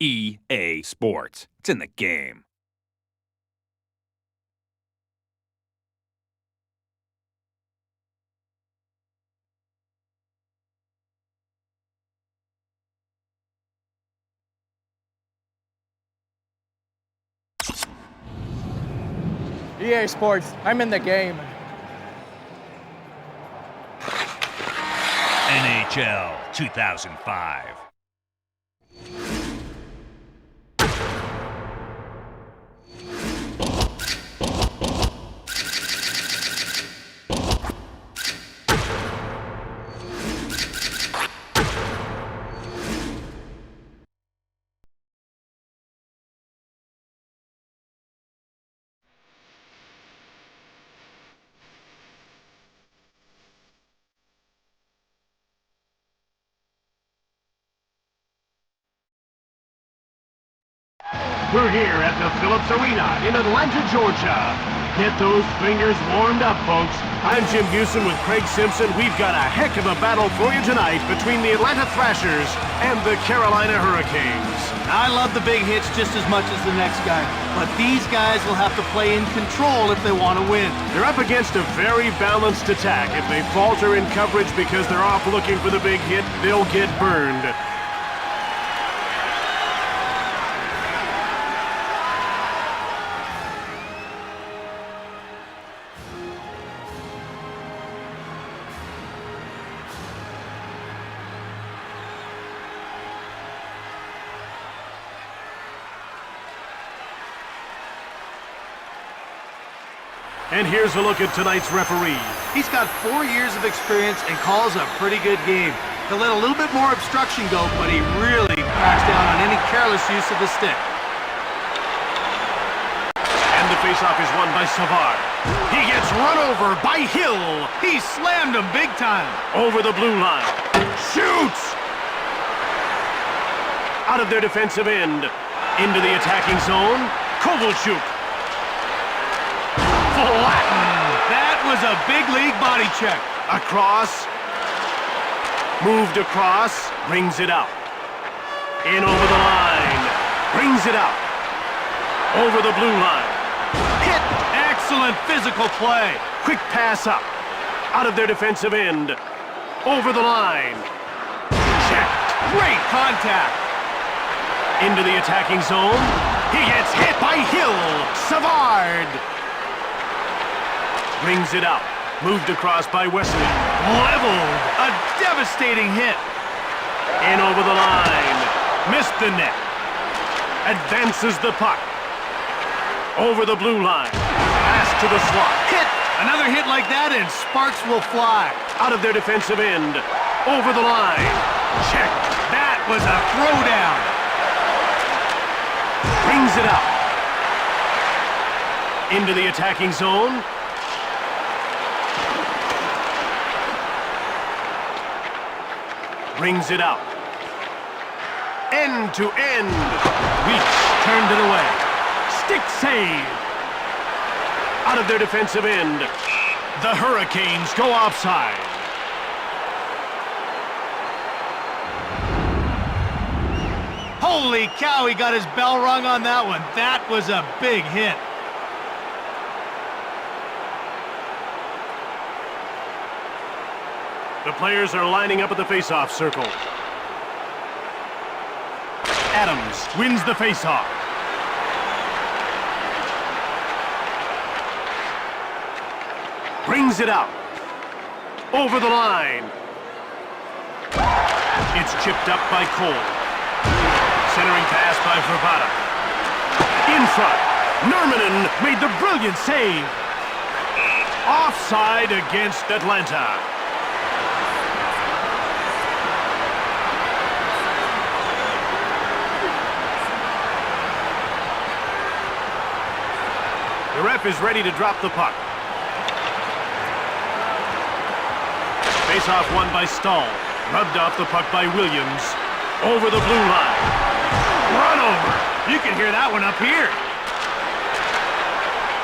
EA Sports. It's in the game. EA Sports, I'm in the game. NHL 2005. We're here at the Phillips Arena in Atlanta, Georgia. Get those fingers warmed up, folks. I'm Jim Busen with Craig Simpson. We've got a heck of a battle for you tonight between the Atlanta Thrashers and the Carolina Hurricanes. I love the big hits just as much as the next guy, but these guys will have to play in control if they want to win. They're up against a very balanced attack. If they falter in coverage because they're off looking for the big hit, they'll get burned. And here's a look at tonight's referee. He's got 4 years of experience and calls a pretty good game. He'll let a little bit more obstruction go, but he really cracks down on any careless use of the stick. And the faceoff is won by Savard. He gets run over by Hill. He slammed him big time. Over the blue line. Shoots! Out of their defensive end. Into the attacking zone. Kovalchuk. That was a big league body check. Across. Moved across. Brings it out. In over the line. Brings it out. Over the blue line. Hit. Excellent physical play. Quick pass up. Out of their defensive end. Over the line. Check. Great contact. Into the attacking zone. He gets hit by Hill. Savard. Brings it out. Moved across by Wesley. Leveled. A devastating hit. In over the line. Missed the net. Advances the puck. Over the blue line. Pass to the slot. Hit. Another hit like that and sparks will fly. Out of their defensive end. Over the line. Check. That was a throwdown. Brings it out. Into the attacking zone. Brings it out. End to end. Weech turned it away. Stick save. Out of their defensive end. The Hurricanes go offside. Holy cow, he got his bell rung on that one. That was a big hit. The players are lining up at the face-off circle. Adams wins the face-off. Brings it out. Over the line. It's chipped up by Cole. Centering pass by Verbata. In front. Nurminen made the brilliant save. Offside against Atlanta. The ref is ready to drop the puck. Face-off won by Stahl. Rubbed off the puck by Williams. Over the blue line. Run over. You can hear that one up here.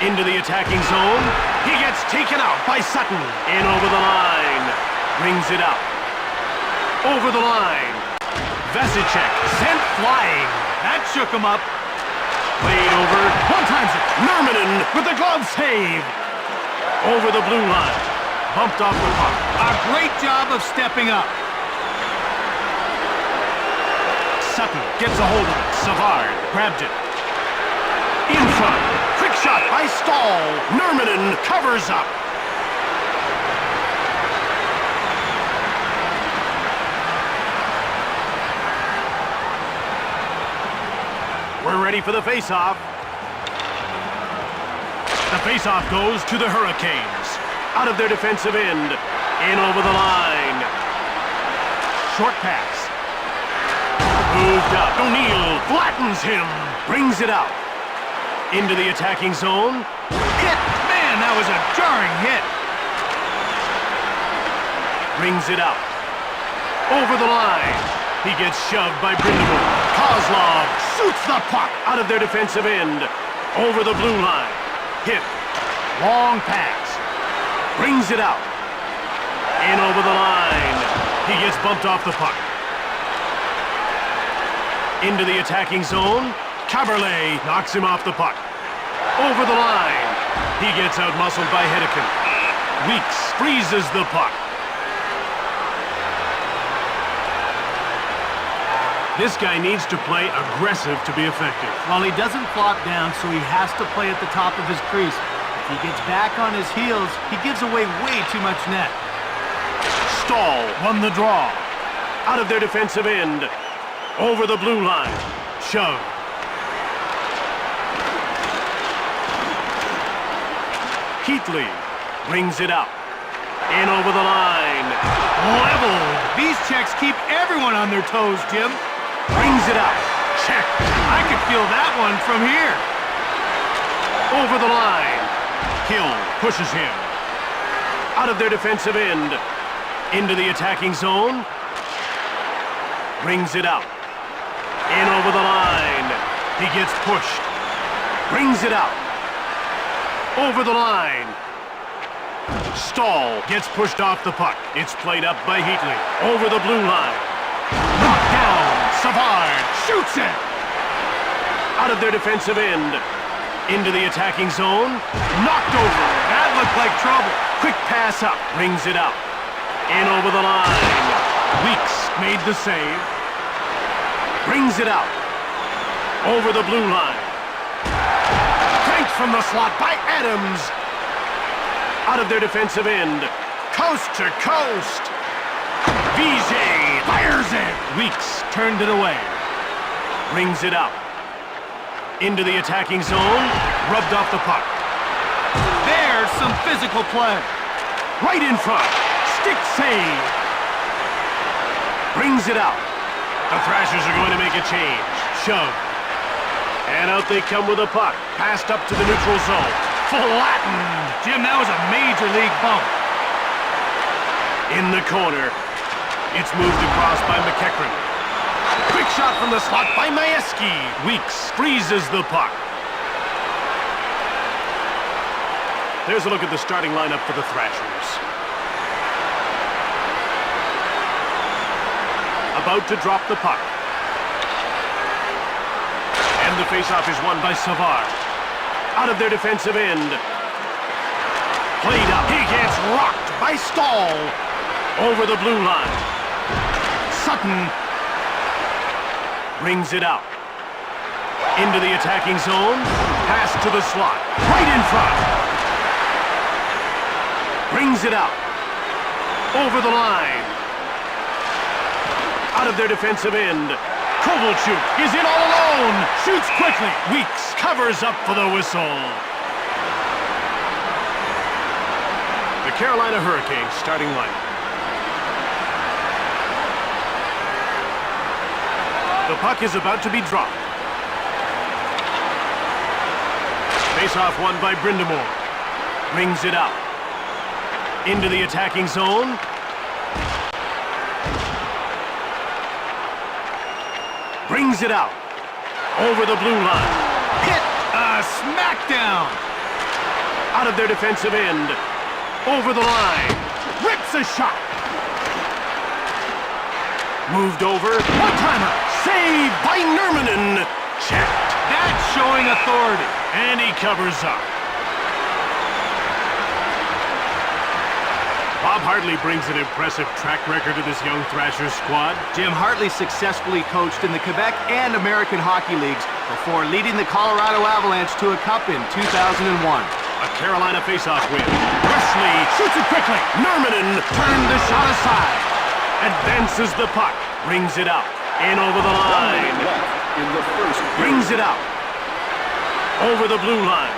Into the attacking zone. He gets taken out by Sutton. In over the line. Brings it out. Over the line. Vasicek sent flying. That shook him up. Played over. One-times it. Nurminen with the glove save. Over the blue line. Bumped off the puck. A great job of stepping up. Sutton gets a hold of it. Savard grabbed it. In front. Quick shot by Stahl. Nurminen covers up. We're ready for the face-off. The face-off goes to the Hurricanes. Out of their defensive end. In over the line. Short pass. Moved up. O'Neill flattens him. Brings it out. Into the attacking zone. Hit! Man, that was a jarring hit. Brings it out. Over the line. He gets shoved by Brindamore. Kozlov shoots the puck out of their defensive end. Over the blue line. Hit. Long pass. Brings it out. In over the line. He gets bumped off the puck. Into the attacking zone. Caberlet knocks him off the puck. Over the line. He gets out-muscled by Hedeken. Weeks freezes the puck. This guy needs to play aggressive to be effective. Well, he doesn't flop down, so he has to play at the top of his crease. If he gets back on his heels, he gives away way too much net. Stahl won the draw. Out of their defensive end. Over the blue line. Shove. Keatley brings it out. In over the line. Level. These checks keep everyone on their toes, Jim. Brings it out. Check. I could feel that one from here. Over the line. Hill pushes him. Out of their defensive end. Into the attacking zone. Brings it out. In over the line. He gets pushed. Brings it out. Over the line. Stahl gets pushed off the puck. It's played up by Heatley. Over the blue line. Knocked down. Savard shoots it. Out of their defensive end. Into the attacking zone. Knocked over. That looked like trouble. Quick pass up. Brings it out. In over the line. Weeks made the save. Brings it out. Over the blue line. Cranked from the slot by Adams. Out of their defensive end. Coast to coast. Vijay fires it. Weeks turned it away. Brings it out. Into the attacking zone. Rubbed off the puck. There's some physical play. Right in front. Stick save. Brings it out. The Thrashers are going to make a change. Shove. And out they come with a puck. Passed up to the neutral zone. Flattened. Jim, that was a major league bump. In the corner. It's moved across by McEachran. Quick shot from the slot by Majewski. Weeks freezes the puck. There's a look at the starting lineup for the Thrashers. About to drop the puck. And the faceoff is won by Savard. Out of their defensive end. Played up. He gets rocked by Stahl. Over the blue line. Sutton brings it out. Into the attacking zone. Pass to the slot. Right in front. Brings it out. Over the line. Out of their defensive end. Kovalchuk is in all alone. Shoots quickly. Weeks covers up for the whistle. The Carolina Hurricanes starting lineup. The puck is about to be dropped. Face-off won by Brindamore. Brings it out. Into the attacking zone. Brings it out. Over the blue line. Hit a smackdown. Out of their defensive end. Over the line. Rips a shot. Moved over. One-timer. Saved by Nurminen. Checked. That's showing authority. And he covers up. Bob Hartley brings an impressive track record to this young Thrashers squad. Jim Hartley successfully coached in the Quebec and American Hockey Leagues before leading the Colorado Avalanche to a cup in 2001. A Carolina faceoff win. Wesley shoots it quickly. Nurminen turned the shot aside. Advances the puck. Brings it out. In over the line. Brings it out. Over the blue line.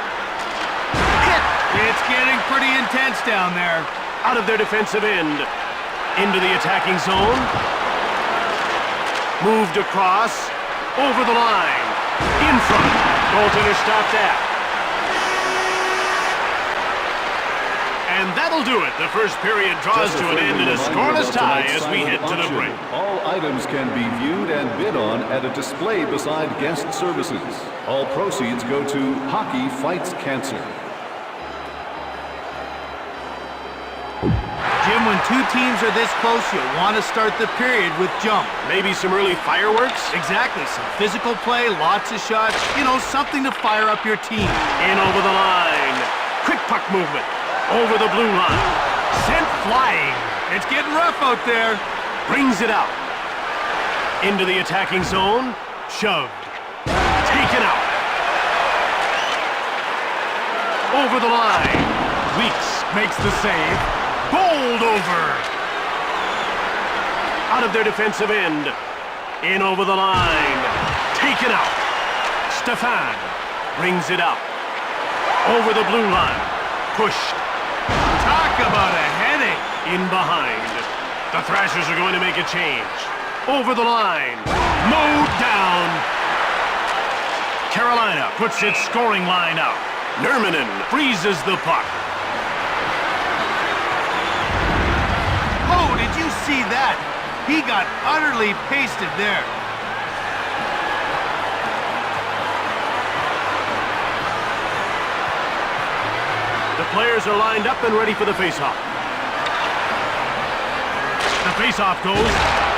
Hit! It's getting pretty intense down there. Out of their defensive end. Into the attacking zone. Moved across. Over the line. In front. Goaltender stopped that. And that'll do it. The first period draws to an end in a scoreless tie as we head to the break. All items can be viewed and bid on at a display beside guest services. All proceeds go to Hockey Fights Cancer. Jim, when two teams are this close, you'll want to start the period with jump. Maybe some early fireworks? Exactly. Some physical play, lots of shots. You know, something to fire up your team. In over the line. Quick puck movement. Over the blue line. Sent flying. It's getting rough out there. Brings it out. Into the attacking zone. Shoved. Taken out. Over the line. Weeks makes the save. Bowled over. Out of their defensive end. In over the line. Taken out. Stefan brings it out. Over the blue line. Pushed. Talk about a headache. In behind. The Thrashers are going to make a change. Over the line. Mowed down. Carolina puts its scoring line out. Nurminen freezes the puck. Oh, did you see that? He got utterly pasted there. The players are lined up and ready for the faceoff. The faceoff goes.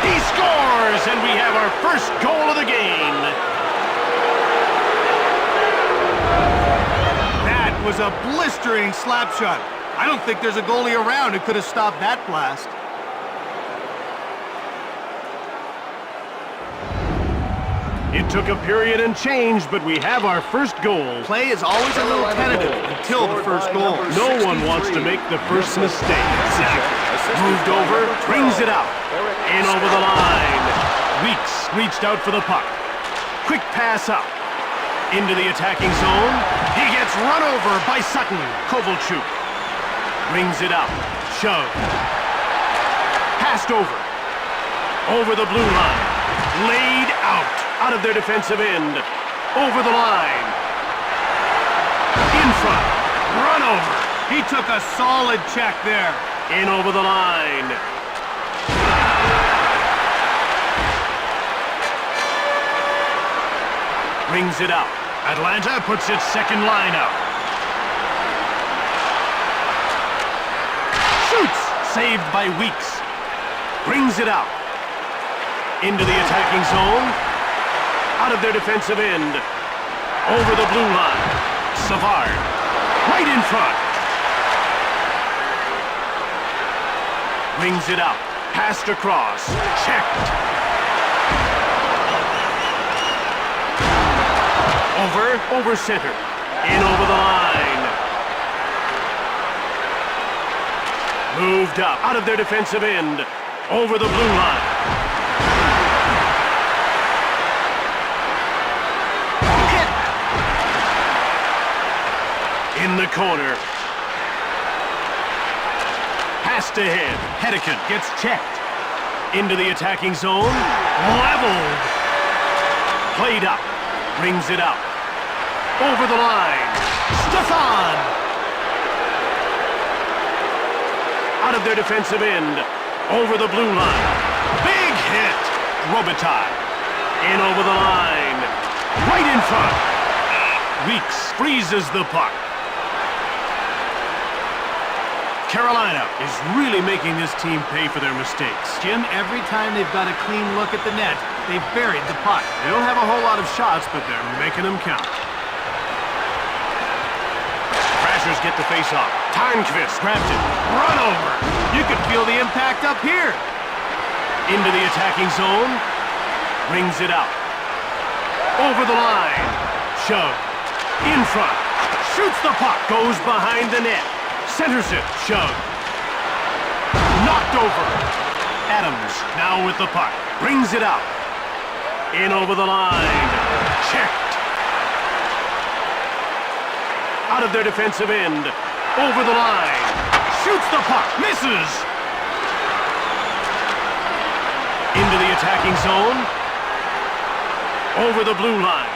He scores, and we have our first goal of the game. That was a blistering slap shot. I don't think there's a goalie around who could have stopped that blast. It took a period and change, but we have our first goal. Play is always a little tentative until the first goal. No one wants to make the first mistake. Moved over, brings it out. In over the line. Weeks reached out for the puck. Quick pass up. Into the attacking zone. He gets run over by Sutton. Kovalchuk brings it out. Shove. Passed over. Over the blue line. Laid out. Out of their defensive end. Over the line. In front. Run over. He took a solid check there. In over the line. Brings it out. Atlanta puts its second line out. Shoots! Saved by Weeks. Brings it out. Into the attacking zone. Out of their defensive end. Over the blue line. Savard. Right in front. Brings it out. Passed across. Checked. Over center. In over the line. Moved up. Out of their defensive end. Over the blue line. In the corner. Passed ahead. Hedican gets checked. Into the attacking zone. Leveled. Played up. Brings it out. Over the line. Stefan. Out of their defensive end. Over the blue line. Big hit. Robitaille. In over the line. Right in front. Weeks freezes the puck. Carolina is really making this team pay for their mistakes. Jim, every time they've got a clean look at the net, they've buried the puck. They don't have a whole lot of shots, but they're making them count. Thrashers get the face-off. Tarnqvist grabs it. Run over. You could feel the impact up here. Into the attacking zone. Brings it out. Over the line. Shove. In front. Shoots the puck. Goes behind the net. Centers it. Shove. Knocked over. Adams now with the puck. Brings it out. In over the line. Checked. Out of their defensive end. Over the line. Shoots the puck. Misses. Into the attacking zone. Over the blue line.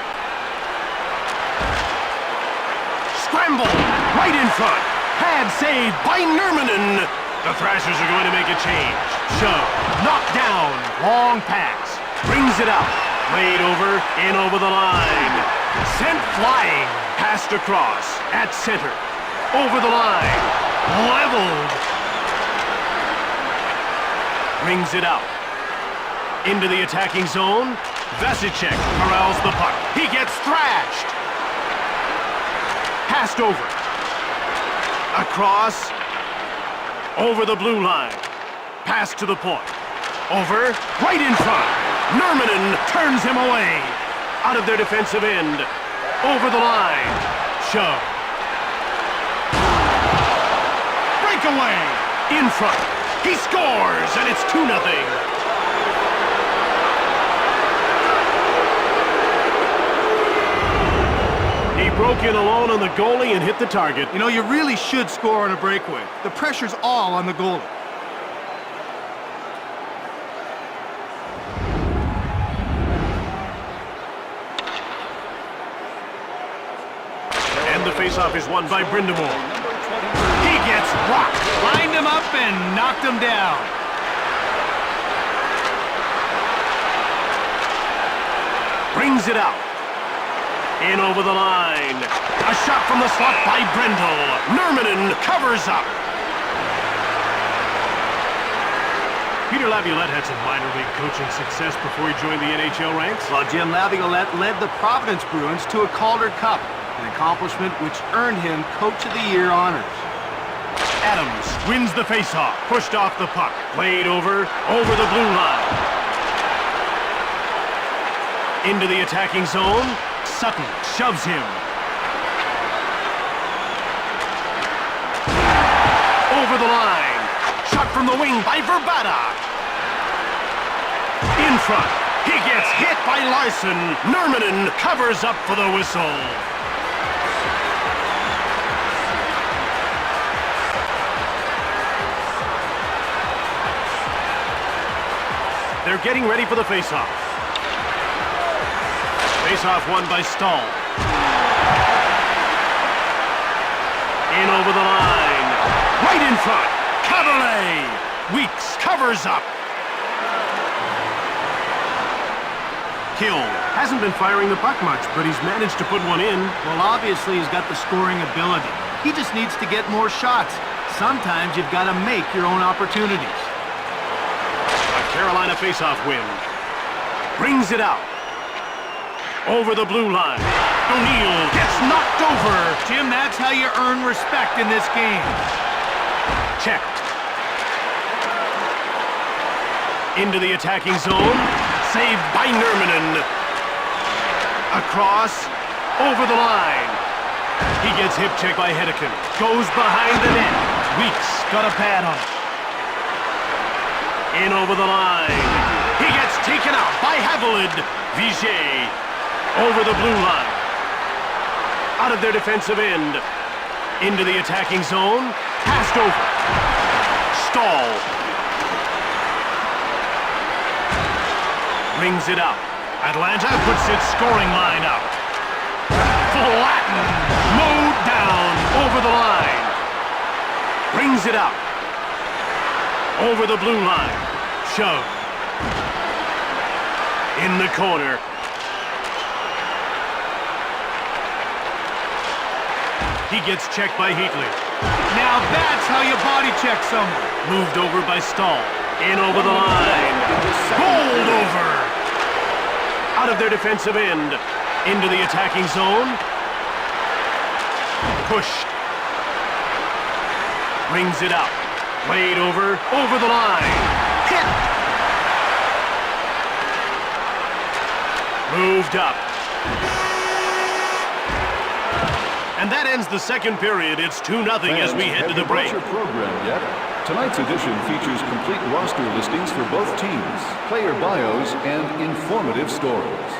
Scramble. Right in front. Pad saved by Nurminen. The Thrashers are going to make a change. Shove. Knocked down. Long pass. Brings it out. Played over. In over the line. Sent flying. Passed across. At center. Over the line. Leveled. Brings it out. Into the attacking zone. Vasicek corrals the puck. He gets thrashed. Passed over. Across. Over the blue line. Pass to the point. Over. Right in front. Nurminen turns him away. Out of their defensive end. Over the line. Shove. Breakaway. In front. He scores, and it's 2-0. He broke in alone on the goalie and hit the target. You know, you really should score on a breakaway. The pressure's all on the goalie. And the faceoff is won by Brindamore. He gets rocked. Lined him up and knocked him down. Brings it out. In over the line. A shot from the slot by Brendel. Nurminen covers up. Peter Laviolette had some minor league coaching success before he joined the NHL ranks. Well, Jim Laviolette led the Providence Bruins to a Calder Cup, an accomplishment which earned him Coach of the Year honors. Adams wins the faceoff. Pushed off the puck. Played over the blue line. Into the attacking zone. Sutton shoves him. Over the line. Shot from the wing by Verbata. In front. He gets hit by Larson. Nurminen covers up for the whistle. They're getting ready for the faceoff. Faceoff won by Stahl. In over the line. Right in front. Cabernet. Weeks covers up. Hill hasn't been firing the puck much, but he's managed to put one in. Well, obviously he's got the scoring ability. He just needs to get more shots. Sometimes you've got to make your own opportunities. A Carolina faceoff win. Brings it out. Over the blue line. O'Neill gets knocked over. Jim, that's how you earn respect in this game. Checked. Into the attacking zone. Saved by Nurminen. Across. Over the line. He gets hip checked by Hedeken. Goes behind the net. Weeks got a pad on it. In over the line. He gets taken out by Haviland. Vigier. Over the blue line. Out of their defensive end. Into the attacking zone. Passed over. Stahl. Brings it out. Atlanta puts its scoring line up. Flattened. Mowed down. Over the line. Brings it out. Over the blue line. Shove. In the corner. He gets checked by Heatley. Now that's how you body check someone. Moved over by Stahl. In over the line. Bowled over. Out of their defensive end. Into the attacking zone. Pushed. Brings it out. Played over the line. Hit. Moved up. And that ends the second period. It's 2-0 as we head to the break. Have you bought your program yet? Tonight's edition features complete roster listings for both teams, player bios, and informative stories.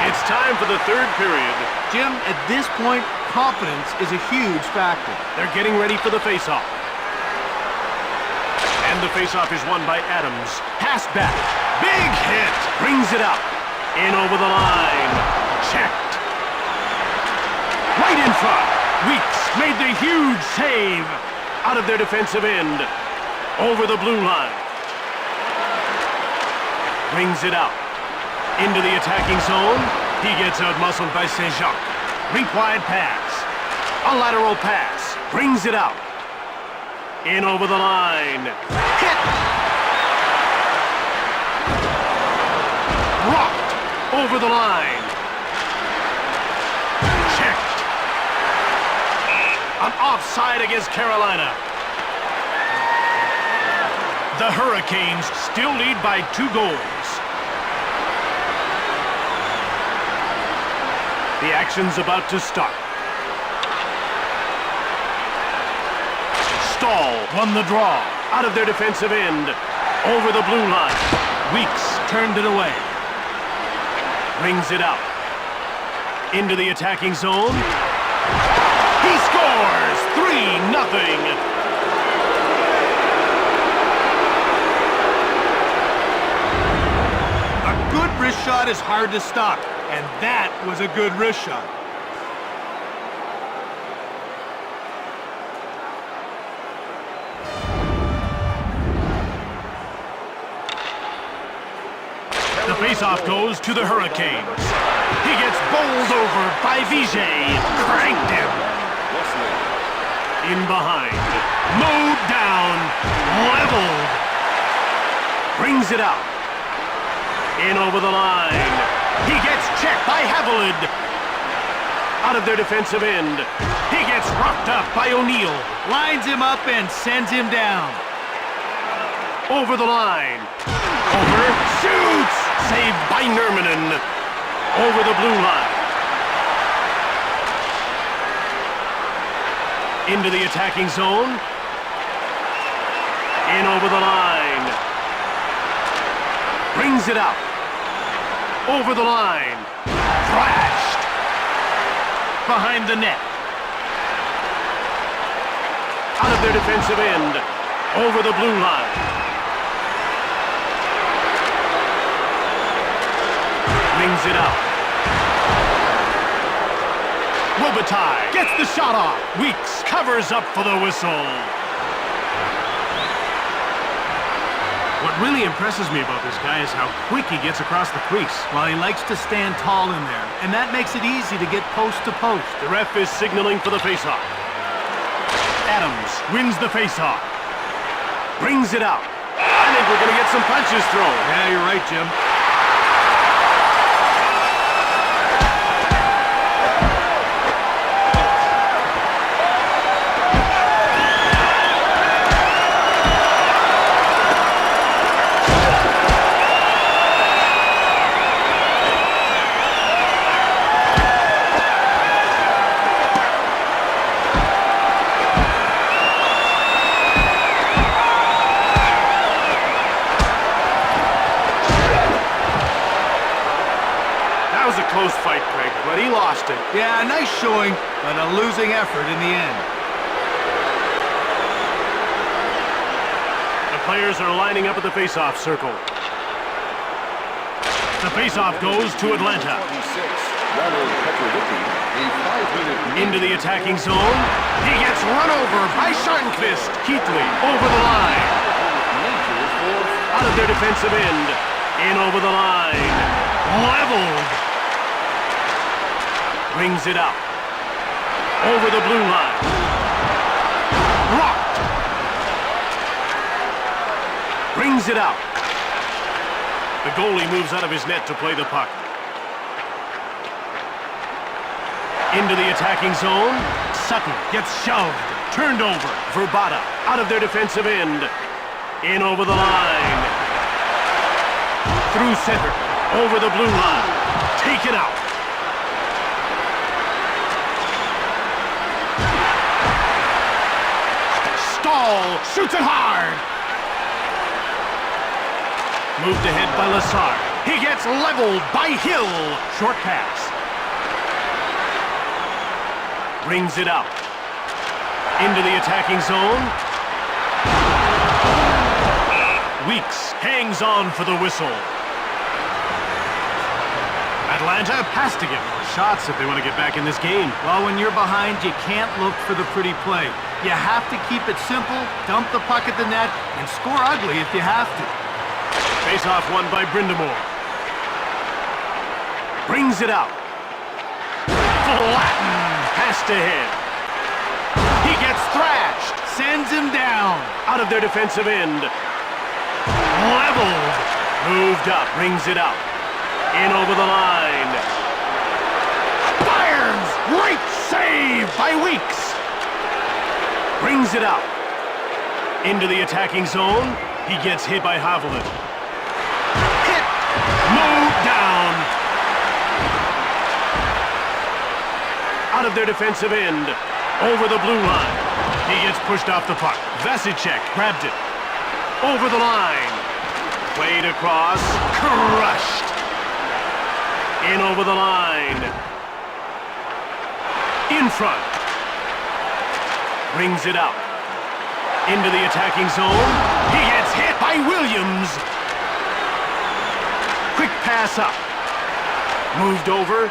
It's time for the third period. Jim, at this point, confidence is a huge factor. They're getting ready for the face-off. And the face-off is won by Adams. Pass back. Big hit. Brings it up. In over the line. Checked. Right in front. Weeks made the huge save. Out of their defensive end. Over the blue line. Brings it out. Into the attacking zone. He gets out-muscled by Saint-Jacques. Rink-wide pass. A lateral pass. Brings it out. In over the line. Hit! Rocked over the line. Checked. An offside against Carolina. The Hurricanes still lead by 2 goals. The action's about to start. Stahl won the draw. Out of their defensive end. Over the blue line. Weeks turned it away. Brings it out. Into the attacking zone. He scores! 3-0. A good wrist shot is hard to stop, and that was a good wrist shot. The faceoff goes to the Hurricanes. He gets bowled over by Vijay. Cranked him. In behind. Mowed down. Leveled. Brings it out. In over the line. He gets checked by Haviland. Out of their defensive end. He gets rocked up by O'Neill. Lines him up and sends him down. Over the line. Over. Shoots! Saved by Nurminen. Over the blue line. Into the attacking zone. In over the line. Brings it out. Over the line. Thrashed. Behind the net. Out of their defensive end. Over the blue line. Brings it out. Robitaille gets the shot off. Weeks covers up for the whistle. What really impresses me about this guy is how quick he gets across the crease. Well, he likes to stand tall in there, and that makes it easy to get post to post. The ref is signaling for the faceoff. Adams wins the faceoff. Brings it out. I think we're going to get some punches thrown. Yeah, you're right, Jim. Close fight, Craig, but he lost it. Yeah, nice showing, but a losing effort in the end. The players are lining up at the face-off circle. The face-off goes to Atlanta. Into the attacking zone. He gets run over by Scharnquist. Keithley over the line. Out of their defensive end. In over the line. Leveled. Brings it out. Over the blue line. Blocked. Brings it out. The goalie moves out of his net to play the puck. Into the attacking zone. Sutton gets shoved. Turned over. Verbata out of their defensive end. In over the line. Through center. Over the blue line. Taken out. Stahl shoots it hard. Moved ahead by Lassard. He gets leveled by Hill. Short pass. Brings it out. Into the attacking zone. Weeks hangs on for the whistle. Atlanta has to get more shots if they want to get back in this game. Well, when you're behind, you can't look for the pretty play. You have to keep it simple, dump the puck at the net, and score ugly if you have to. Face-off won by Brindamore. Brings it out. Flatten. Has to hit. He gets thrashed. Sends him down. Out of their defensive end. Leveled. Moved up. Brings it out. In over the line. Fires! Great save by Weeks. Brings it out. Into the attacking zone. He gets hit by Haviland. Hit. Moved down. Out of their defensive end. Over the blue line. He gets pushed off the puck. Vasicek grabbed it. Over the line. Played across. Crushed. In over the line. In front. Brings it out. Into the attacking zone. He gets hit by Williams. Quick pass up. Moved over.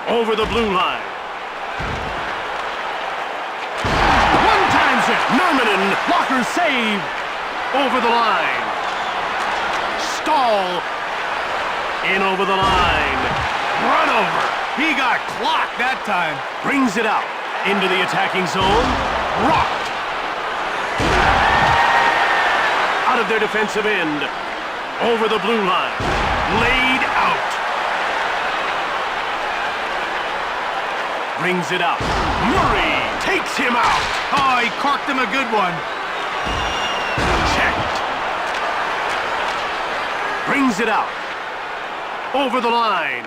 Over the blue line. One times it. Nurminen. Blocker save. Over the line. Stahl. In over the line. Run over. He got clocked that time. Brings it out. Into the attacking zone. Rocked. Out of their defensive end. Over the blue line. Laid out. Brings it out. Murray takes him out. Oh, he corked him a good one. Checked. Brings it out. Over the line.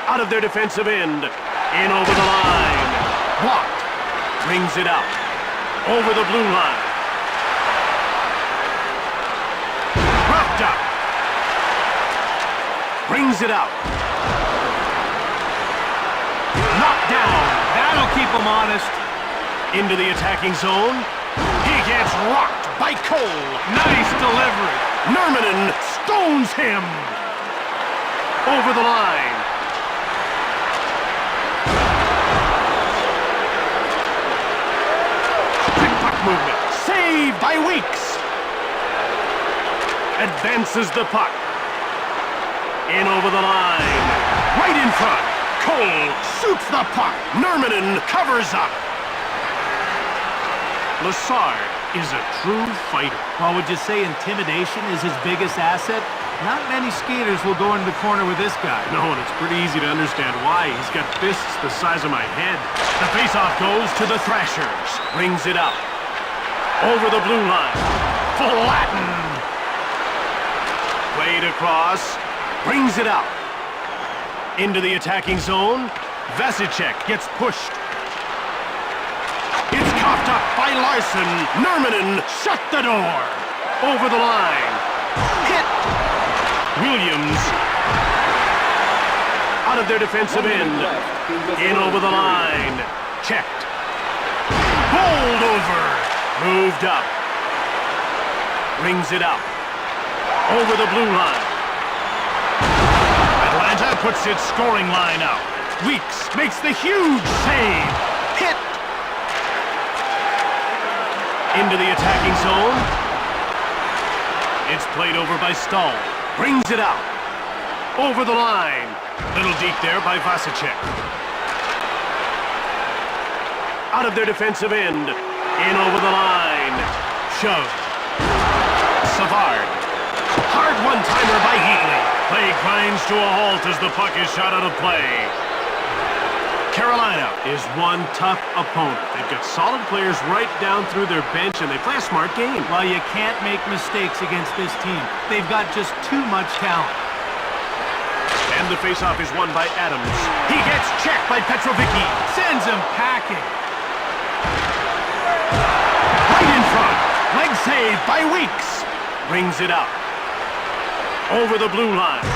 Out of their defensive end. In over the line. Blocked. Brings it out. Over the blue line. Roughed up. Brings it out. Knocked down. That'll keep him honest. Into the attacking zone. He gets rocked by Cole. Nice delivery. Nurminen stones him. Over the line. Quick puck movement. Saved by Weeks. Advances the puck. In over the line. Right in front. Cole shoots the puck. Nurminen covers up. Lassard is a true fighter. Well, would you say intimidation is his biggest asset? Not many skaters will go into the corner with this guy. No, and it's pretty easy to understand why. He's got fists the size of my head. The faceoff goes to the Thrashers. Brings it out. Over the blue line. Flattened. Played across. Brings it out. Into the attacking zone. Vasicek gets pushed. It's coughed up by Larson. Nurminen shut the door. Over the line. Hit. Williams. Out of their defensive end. In over the line. Checked. Bowled over. Moved up. Brings it out. Over the blue line. Atlanta puts its scoring line out. Weeks makes the huge save. Hit. Into the attacking zone. It's played over by Stahl. Brings it out. Over the line. Little deep there by Vasicek. Out of their defensive end. In over the line. Shove. Savard. Hard one-timer by Heatley. Play grinds to a halt as the puck is shot out of play. Carolina is one tough opponent. They've got solid players right down through their bench, and they play a smart game. Well, you can't make mistakes against this team. They've got just too much talent. And the faceoff is won by Adams. He gets checked by Petrovicki. Sends him packing. Right in front. Leg save by Weeks. Brings it out. Over the blue line.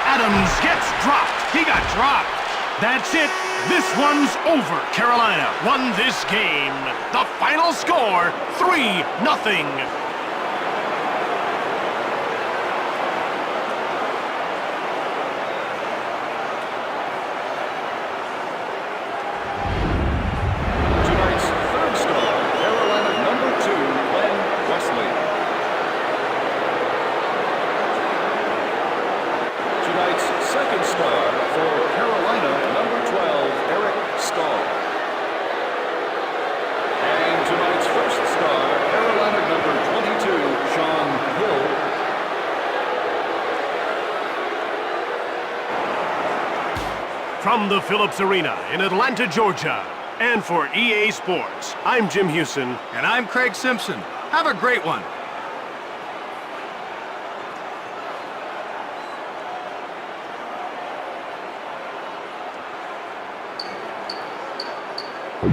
Adams gets dropped. He got dropped. That's it. This one's over. Carolina won this game. The final score, 3-0. Tonight's third star, Carolina number 2, Glenn Wesley. Tonight's second star for Carolina number 12, Eric Stahl. And tonight's first star, Carolina number 22, Sean Hill. From the Phillips Arena in Atlanta, Georgia. And for EA Sports, I'm Jim Houston. And I'm Craig Simpson. Have a great one. You